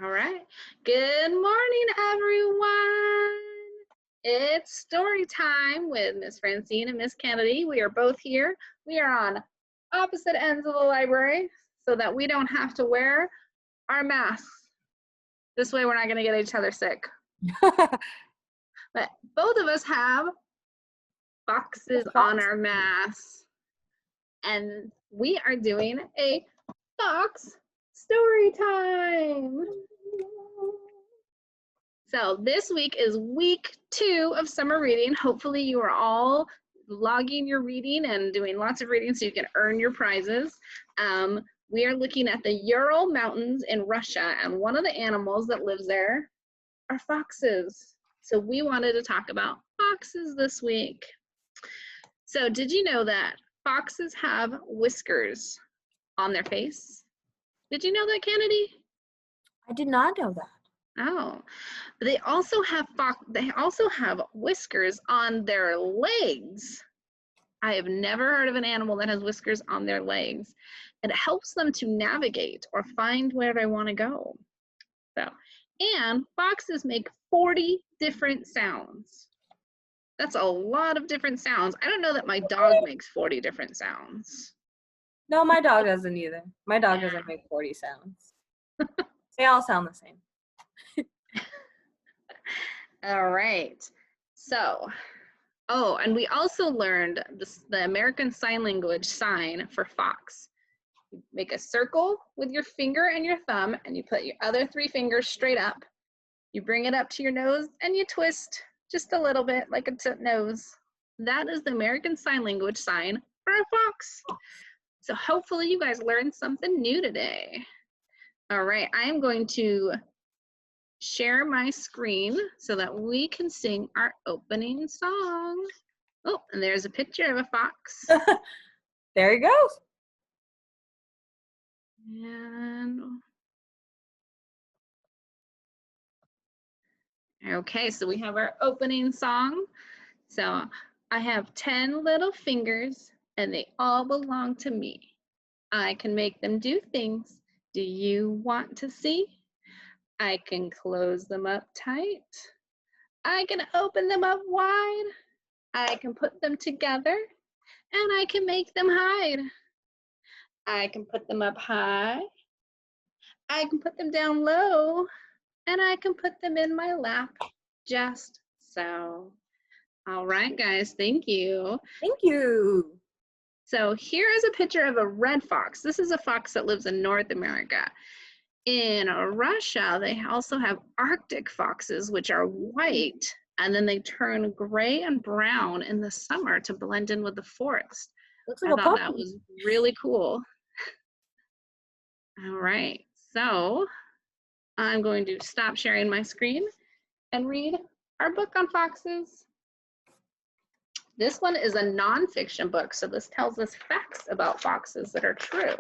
All right. Good morning, everyone. It's story time with Miss Francine and Miss Kennedy. We are both here. We are on opposite ends of the library so that we don't have to wear our masks. This way we're not going to get each other sick. But both of us have boxes on our masks. And we are doing a Fox story time. So this week is week 2 of summer reading. Hopefully you are all logging your reading and doing lots of reading so you can earn your prizes. We are looking at the Ural Mountains in Russia, and one of the animals that lives there are foxes. So we wanted to talk about foxes this week. So did you know that foxes have whiskers on their face? Did you know that, Kennedy? I did not know that. Oh, they also have whiskers on their legs. I have never heard of an animal that has whiskers on their legs. It helps them to navigate or find where they want to go. So, and foxes make 40 different sounds. That's a lot of different sounds. I don't know that my dog makes 40 different sounds. No, my dog doesn't either. My dog doesn't make 40 sounds. They all sound the same. All right. So, oh, and we also learned the American Sign Language sign for fox. You make a circle with your finger and your thumb, and you put your other 3 fingers straight up. You bring it up to your nose, and you twist just a little bit like a nose. That is the American Sign Language sign for a fox. So hopefully you guys learned something new today. All right, I am going to share my screen so that we can sing our opening song. Oh, and there's a picture of a fox. There he goes. And okay, so we have our opening song. So I have 10 little fingers and they all belong to me. I can make them do things. Do you want to see? I can close them up tight. I can open them up wide. I can put them together and I can make them hide. I can put them up high. I can put them down low. And I can put them in my lap just so. All right, guys, thank you. Thank you. So here is a picture of a red fox. This is a fox that lives in North America. In Russia, they also have Arctic foxes, which are white, and then they turn gray and brown in the summer to blend in with the forest. Looks like I a thought puppy. that was really cool. All right, so I'm going to stop sharing my screen and read our book on foxes. This one is a nonfiction book, so this tells us facts about foxes that are true.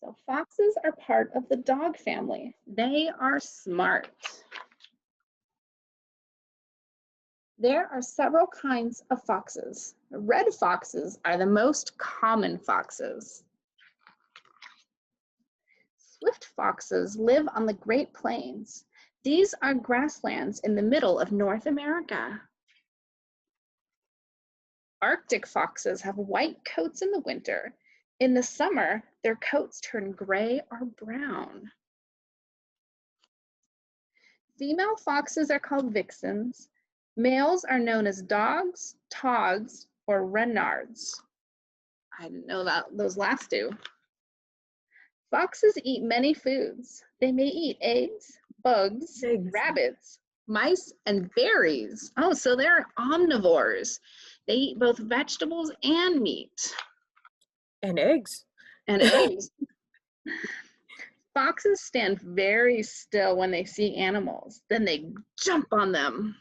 So foxes are part of the dog family. They are smart. There are several kinds of foxes. Red foxes are the most common foxes. Swift foxes live on the Great Plains. These are grasslands in the middle of North America. Arctic foxes have white coats in the winter. In the summer, their coats turn gray or brown. Female foxes are called vixens. Males are known as dogs, togs, or renards. I didn't know that those last 2. Foxes eat many foods. They may eat eggs, bugs, rabbits, mice, and berries. Oh, so they're omnivores. They eat both vegetables and meat. And eggs. And eggs. Foxes stand very still when they see animals. Then they jump on them.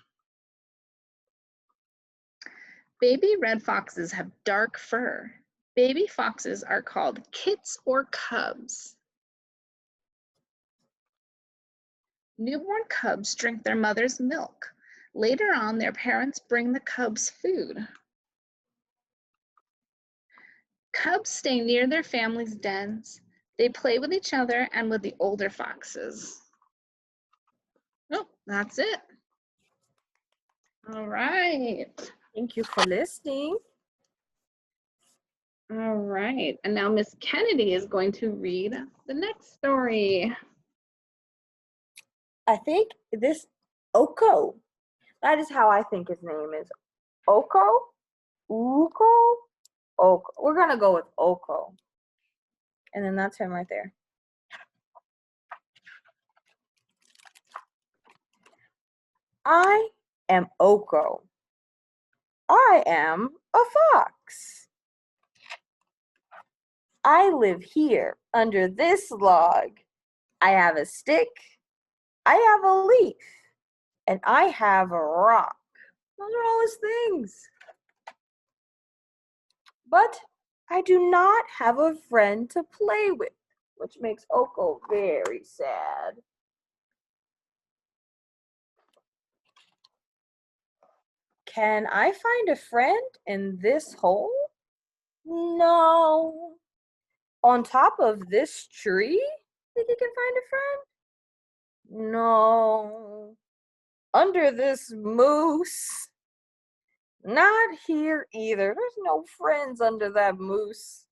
Baby red foxes have dark fur. Baby foxes are called kits or cubs. Newborn cubs drink their mother's milk. Later on, their parents bring the cubs food. Cubs stay near their family's dens. They play with each other and with the older foxes. Oh, that's it. All right. Thank you for listening. All right. And now Miss Kennedy is going to read the next story. I think this Oko. That is how I think his name is. Oko? Uko? Oko. We're going to go with Oko. And then that's him right there. I am Oko. I am a fox. I live here under this log. I have a stick. I have a leaf. And I have a rock. Those are all his things. But I do not have a friend to play with, which makes Oko very sad. Can I find a friend in this hole? No. On top of this tree? Think you can find a friend? No. Under this moose? Not here either. There's no friends under that moose.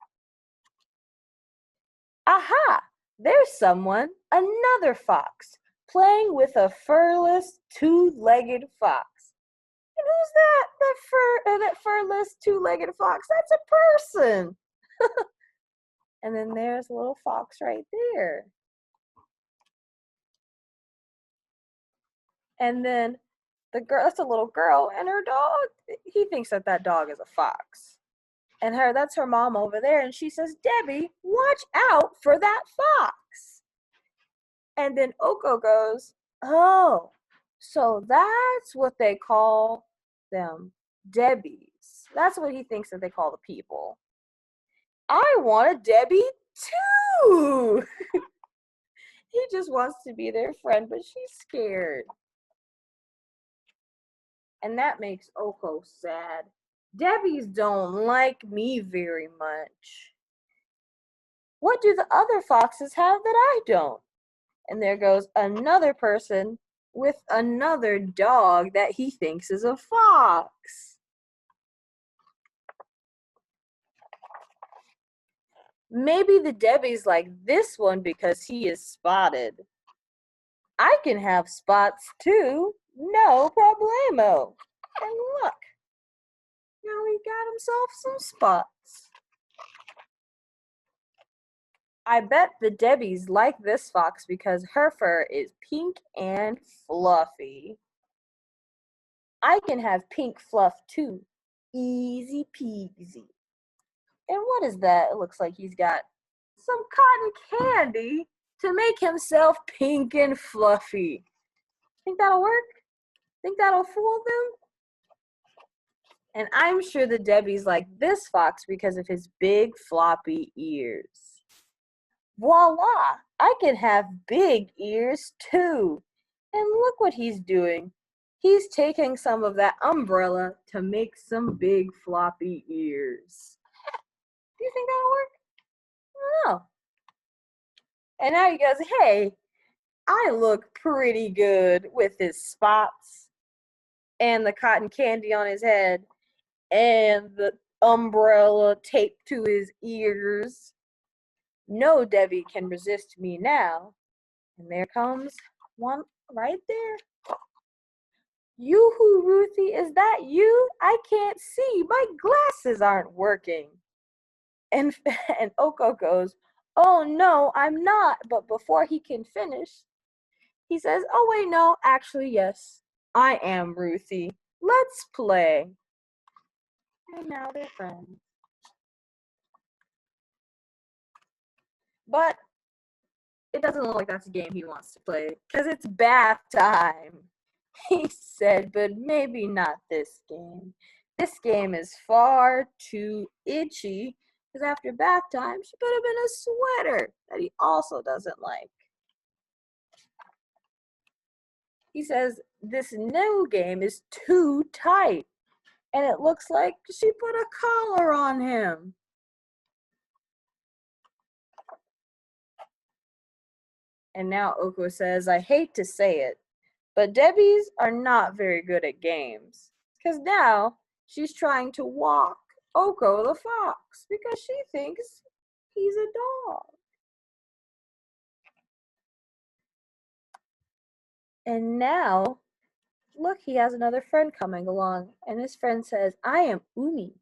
Aha! There's someone, another fox, playing with a furless, two-legged fox. And who's that? That furless, two-legged fox? That's a person. And then there's a little fox right there. And then the girl, that's a little girl, and her dog, he thinks that that dog is a fox. And that's her mom over there, and she says, Debbie, watch out for that fox. And then Oko goes, oh, so that's what they call them, Debbies. That's what he thinks that they call the people. I want a Debbie too. He just wants to be their friend, but she's scared. And that makes Oko sad. Debbies don't like me very much. What do the other foxes have that I don't? And there goes another person with another dog that he thinks is a fox. Maybe the Debbies like this one because he is spotted. I can have spots too. No problemo. And look, now he got himself some spots. I bet the Debbies like this fox because her fur is pink and fluffy. I can have pink fluff too. Easy peasy. And what is that? It looks like he's got some cotton candy to make himself pink and fluffy. Think that'll work? Think that'll fool them? And I'm sure the Debbies like this fox because of his big floppy ears. Voila! I can have big ears too. And look what he's doing. He's taking some of that umbrella to make some big floppy ears. Do you think that'll work? I don't know. And now he goes, hey, I look pretty good with his spots and the cotton candy on his head and the umbrella taped to his ears. No Debbie can resist me now. And there comes one right there. Yoo-hoo, Ruthie, is that you? I can't see. My glasses aren't working. And Oko goes, oh, no, I'm not. But before he can finish, he says, oh, wait, no, actually, yes, I am Ruthie. Let's play. And now they're friends. But it doesn't look like that's a game he wants to play because it's bath time. He said, but maybe not this game. This game is far too itchy because after bath time, she put him in a sweater that he also doesn't like. He says, this new game is too tight. And it looks like she put a collar on him. And now Oko says, I hate to say it, but Debbie's are not very good at games. Because now she's trying to walk Oko the fox because she thinks he's a dog. And now, look, he has another friend coming along. And his friend says, I am Umi.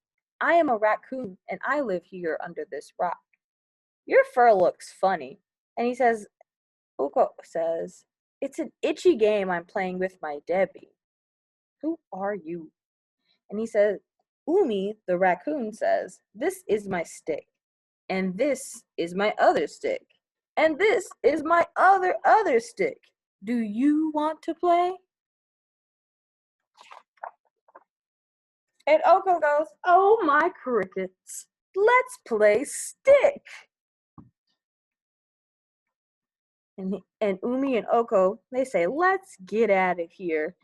I am a raccoon and I live here under this rock. Your fur looks funny. And he says, Oko says, it's an itchy game I'm playing with my Debbie. Who are you? And he says, Umi, the raccoon, says, this is my stick. And this is my other stick. And this is my other stick. Do you want to play? And Oko goes, oh my crickets, let's play stick. And Umi and Oko, they say, let's get out of here.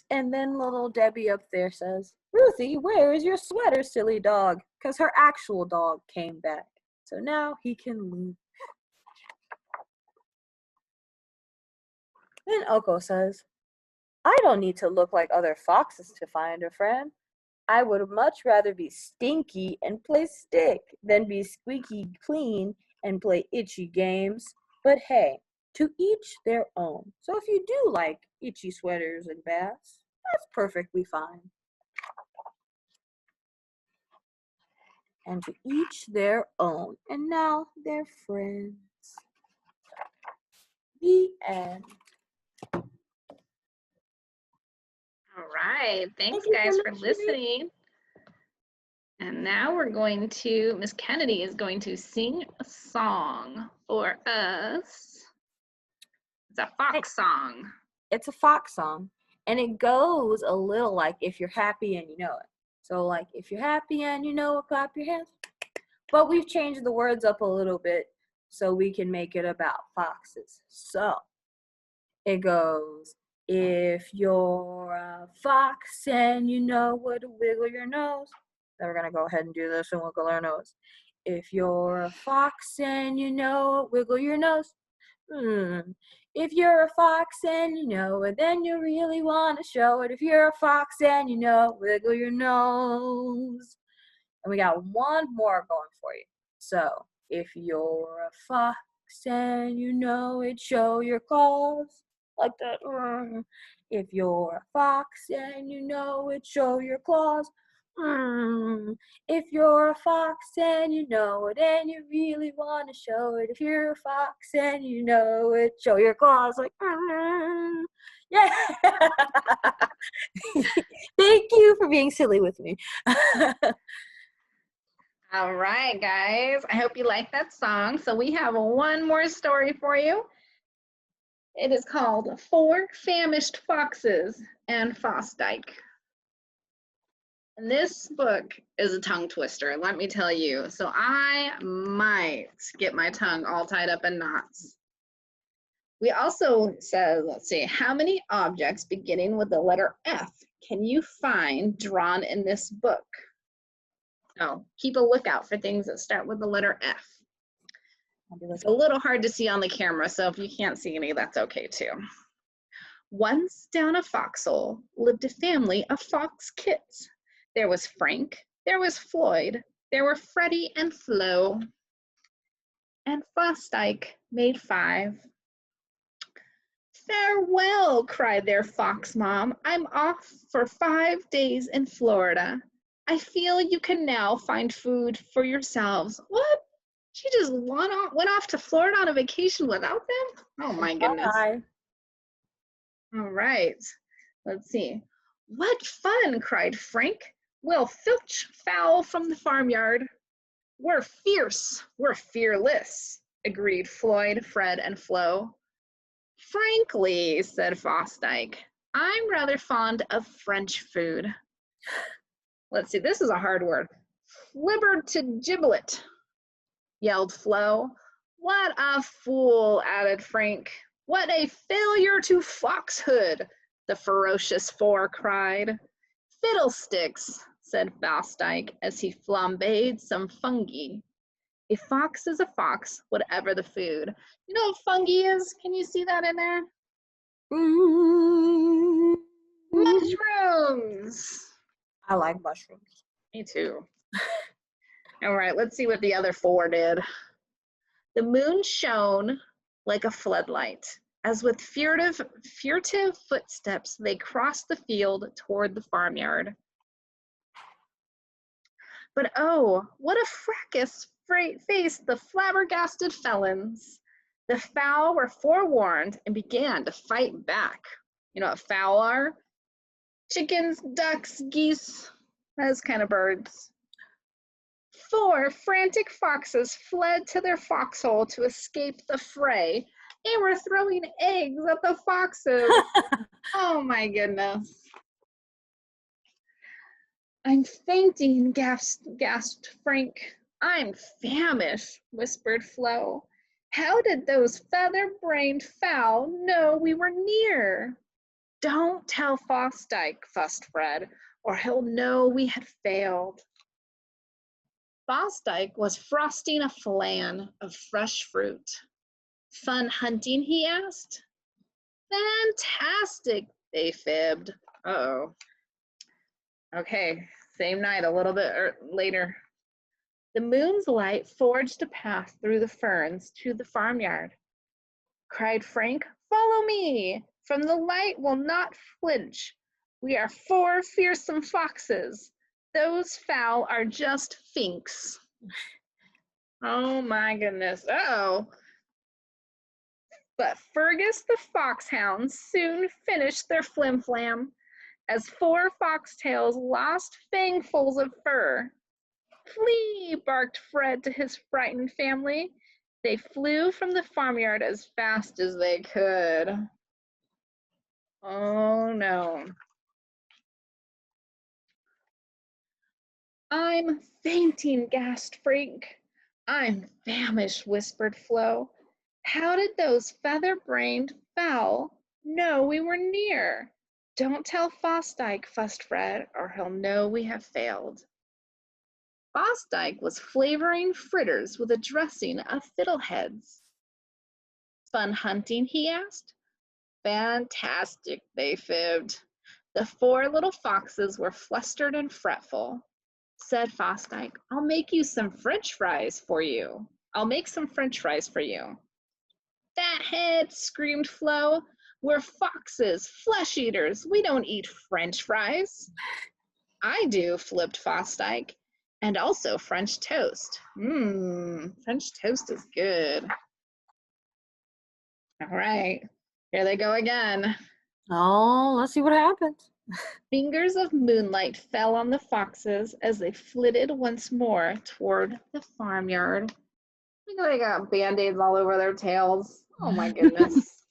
And then little Debbie up there says, Ruthie, where is your sweater, silly dog? Because her actual dog came back. So now he can leave. Then Oko says, I don't need to look like other foxes to find a friend. I would much rather be stinky and play stick than be squeaky clean and play itchy games. But hey, to each their own. So if you do like itchy sweaters and baths, that's perfectly fine. And to each their own. And now they're friends. The end. All right. Thanks, Thank you guys, for listening. listening. And now we're going to, Miss Kennedy is going to sing a song for us. It's a fox song. It's a fox song. And it goes a little like if you're happy and you know it. So like if you're happy and you know it, clap your hands. But we've changed the words up a little bit so we can make it about foxes. So it goes, if you're a fox and you know where to wiggle your nose. Then we're going to go ahead and do this and wiggle our nose. If you're a fox and you know it, wiggle your nose. If you're a fox and you know it, then you really want to show it. If you're a fox and you know it, wiggle your nose. And we got one more going for you. So, if you're a fox and you know it, show your claws. Like that. If you're a fox and you know it, show your claws. If you're a fox and you know it, and you really want to show it. If you're a fox and you know it, show your claws. Like, yeah. Thank you for being silly with me. All right, guys. I hope you like that song. So we have one more story for you. It is called Four Famished Foxes and Faust. And this book is a tongue twister, let me tell you. So I might get my tongue all tied up in knots. We also said, let's see, how many objects beginning with the letter F can you find drawn in this book? So keep a lookout for things that start with the letter F. It's a little hard to see on the camera, so if you can't see any, that's okay too. Once down a foxhole lived a family of fox kits. There was Frank, there was Floyd, there were Freddie and Flo, and Fosdyke made 5. Farewell, cried their fox mom. I'm off for 5 days in Florida. I feel you can now find food for yourselves. What? She just went off to Florida on a vacation without them? Oh my goodness. Bye. All right, let's see. What fun, cried Frank. We'll filch fowl from the farmyard. We're fierce, we're fearless, agreed Floyd, Fred, and Flo. Frankly, said Fosdyke, I'm rather fond of French food. Let's see, this is a hard word. Flibbered to giblet, yelled Flo. What a fool, added Frank. What a failure to foxhood, the ferocious 4 cried. Fiddlesticks, said Fosdyke as he flambéed some fungi. A fox is a fox, whatever the food. You know what fungi is? Can you see that in there? Mm. Mushrooms. I like mushrooms. Me too. All right, let's see what the other four did. The moon shone like a floodlight, as with furtive footsteps they crossed the field toward the farmyard. But oh, what a fracas faced the flabbergasted felons. The fowl were forewarned and began to fight back. You know what fowl are? Chickens, ducks, geese, those kind of birds. 4 frantic foxes fled to their foxhole to escape the fray. They were throwing eggs at the foxes. Oh my goodness. I'm fainting, gasped Frank. I'm famished, whispered Flo. How did those feather-brained fowl know we were near? Don't tell Fosdyke, fussed Fred, or he'll know we had failed. Fosdyke was frosting a flan of fresh fruit. Fun hunting, he asked. Fantastic, they fibbed. Uh-oh. Okay, same night, a little bit later. The moon's light forged a path through the ferns to the farmyard. Cried Frank, follow me, from the light will not flinch. We are 4 fearsome foxes. Those fowl are just finks. Oh my goodness. Uh-oh. But Fergus the foxhound soon finished their flim-flam as 4 foxtails lost fangfuls of fur. Flee, barked Fred to his frightened family. They flew from the farmyard as fast as they could. Oh no. I'm fainting, gasped Frank. I'm famished, whispered Flo. How did those feather-brained fowl know we were near? Don't tell Fosdyke, fussed Fred, or he'll know we have failed. Fosdyke was flavoring fritters with a dressing of fiddleheads. Fun hunting, he asked. Fantastic, they fibbed. The 4 little foxes were flustered and fretful. Said Fosdyke, I'll make some French fries for you. Fathead, screamed Flo. We're foxes, flesh eaters. We don't eat French fries. I do, flipped Fosdyke. And also French toast. French toast is good. All right, here they go again. Oh, let's see what happens. Fingers of moonlight fell on the foxes as they flitted once more toward the farmyard. Look, they got band-aids all over their tails. Oh my goodness.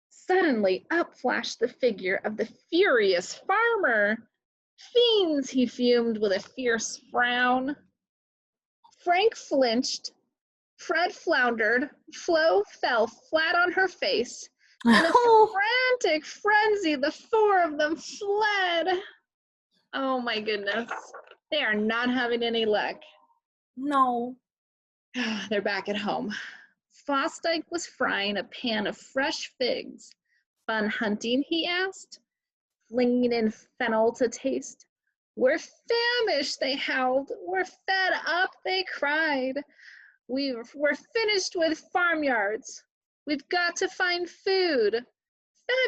Suddenly up flashed the figure of the furious farmer. Fiends, he fumed with a fierce frown. Frank flinched, Fred floundered, Flo fell flat on her face. In a frantic frenzy, the 4 of them fled. Oh my goodness. They are not having any luck. No. They're back at home. Fosdyke was frying a pan of fresh figs. Fun hunting, he asked, flinging in fennel to taste. We're famished, they howled. We're fed up, they cried. We're finished with farmyards. We've got to find food.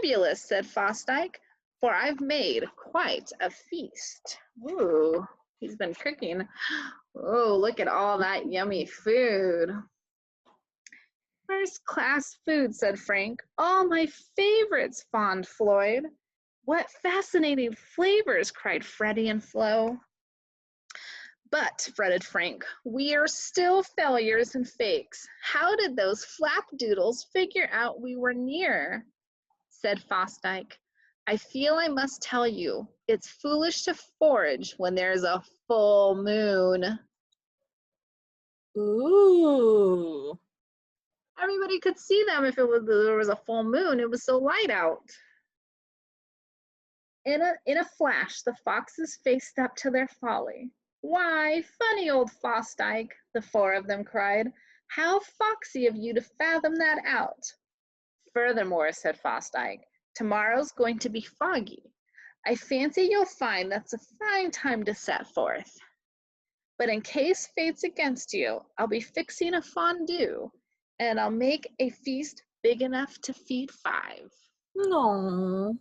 Fabulous, said Fosdyke, for I've made quite a feast. Ooh, he's been cooking. Oh, look at all that yummy food. First class food, said Frank. All my favorites, fawned Floyd. What fascinating flavors, cried Freddie and Flo. But, fretted Frank, we are still failures and fakes. How did those flapdoodles figure out we were near? Said Fosdyke. I feel I must tell you, it's foolish to forage when there's a full moon. Ooh. Everybody could see them if there was a full moon. It was so light out. In a flash, the foxes faced up to their folly. Why, funny old Fosdyke, the four of them cried. How foxy of you to fathom that out. Furthermore, said Fosdyke, tomorrow's going to be foggy. I fancy you'll find that's a fine time to set forth. But in case fate's against you, I'll be fixing a fondue, and I'll make a feast big enough to feed 5. No.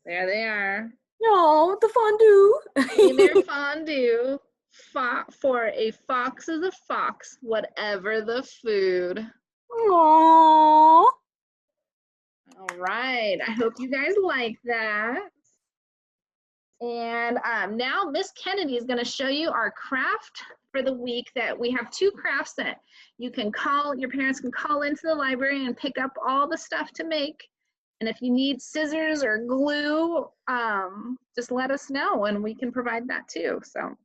There they are, No, the fondue. eating their fondue. For a fox is a fox, whatever the food. Aww. All right, I hope you guys like that. And now Miss Kennedy is going to show you our craft for the week. That we have 2 crafts that you can call, your parents can call into the library and pick up all the stuff to make. And if you need scissors or glue, just let us know and we can provide that too. So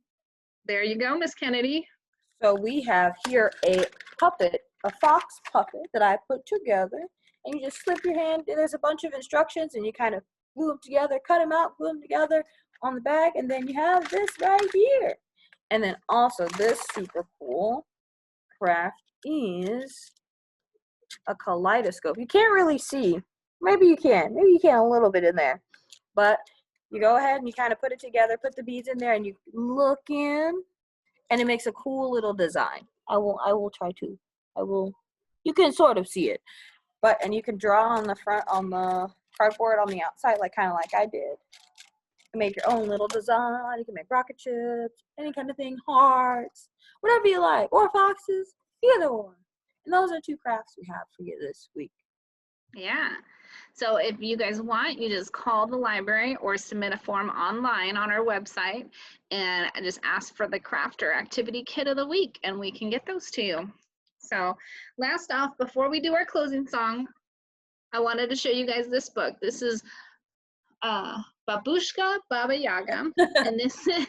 there you go, Miss Kennedy. So we have here a puppet, a fox puppet that I put together. And you just slip your hand, and there's a bunch of instructions, and you kind of glue them together, cut them out, glue them together on the back, and then you have this right here. And then also this super cool craft is a kaleidoscope. You can't really see. Maybe you can a little bit in there. But you go ahead and you kind of put it together, put the beads in there, and you look in, and it makes a cool little design. I will try to. You can sort of see it. And you can draw on the front, on the cardboard on the outside, kind of like I did. You can make your own little design. You can make rocket ships, any kind of thing, hearts, whatever you like, or foxes, either one. And those are 2 crafts we have for you this week. Yeah. So if you guys want, you just call the library or submit a form online on our website and just ask for the craft or activity kit of the week, and we can get those to you. So last off, before we do our closing song, I wanted to show you guys this book. This is Babushka Baba Yaga, and this is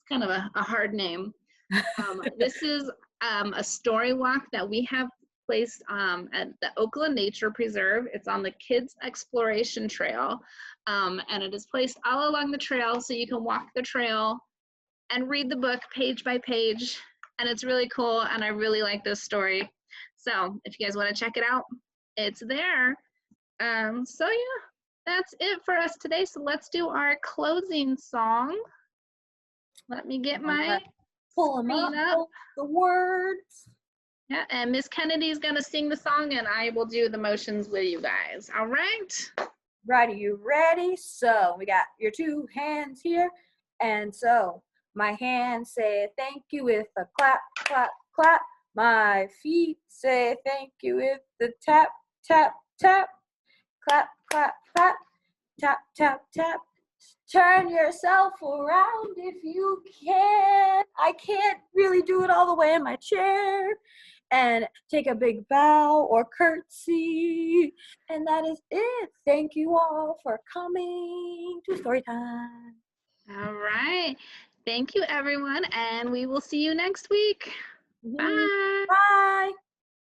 kind of a hard name. This is a story walk that we have placed at the Oakland Nature Preserve. It's on the Kids Exploration Trail, and it is placed all along the trail, so you can walk the trail and read the book page by page, and it's really cool, and I really like this story. So if you guys want to check it out, it's there. So yeah, that's it for us today. So let's do our closing song. Let me get my pull them up, the words. Yeah, and Miss Kennedy's gonna sing the song, and I will do the motions with you guys. All right? Right, are you ready? So we got your 2 hands here, and so my hands say thank you with a clap, clap, clap. My feet say thank you with the tap, tap, tap. Clap, clap, clap. Tap, tap, tap. Turn yourself around if you can. I can't really do it all the way in my chair. And take a big bow or curtsy. And that is it. Thank you all for coming to Storytime. All right. Thank you, everyone, and we will see you next week. Bye. Bye.